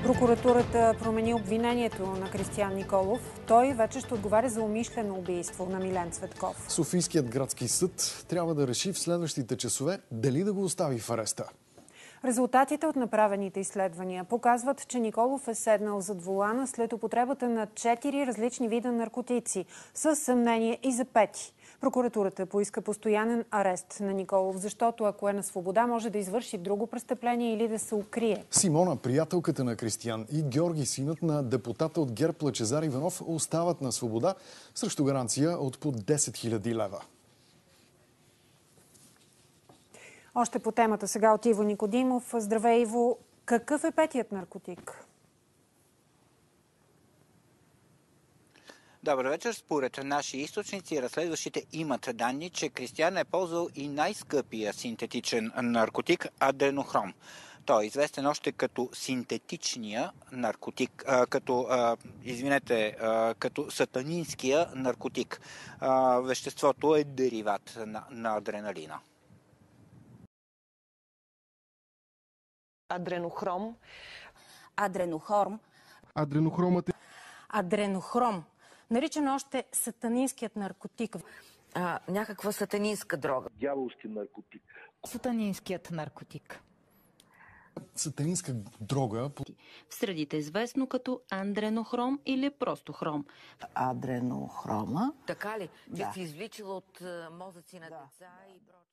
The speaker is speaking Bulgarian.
Прокуратурата промени обвинението на Кристиян Николов. Той вече ще отговаря за умишлено убийство на Милен Цветков. Софийският градски съд трябва да реши в следващите часове дали да го остави в ареста. Резултатите от направените изследвания показват, че Николов е седнал зад волана след употребата на 4 различни вида наркотици, с съмнение и за 5. Прокуратурата поиска постоянен арест на Николов, защото ако е на свобода, може да извърши друго престъпление или да се укрие. Симона, приятелката на Кристиян, и Георги, синът на депутата от ГЕРБ Лъчезар Иванов, остават на свобода срещу гаранция от по 10 000 лева. Още по темата сега от Иво Никодимов. Здравей, Иво. Какъв е петият наркотик? Добър вечер. Според наши източници, разследващите имат данни, че Кристиян е ползвал и най-скъпия синтетичен наркотик – адренохром. Той е известен още като синтетичния наркотик, като сатанинския наркотик. Веществото е дериват на адреналина. Адренохром. Адренохромът е... Адренохром. Наричан още сатанинският наркотик. Някаква сатанинска дрога. Дяволски наркотик. Сатанинският наркотик. Сатанинска дрога. В средите известно като андренохром или просто хром. Адренохрома. Така ли? Да. Се извличала от мозъци на деца и прочее.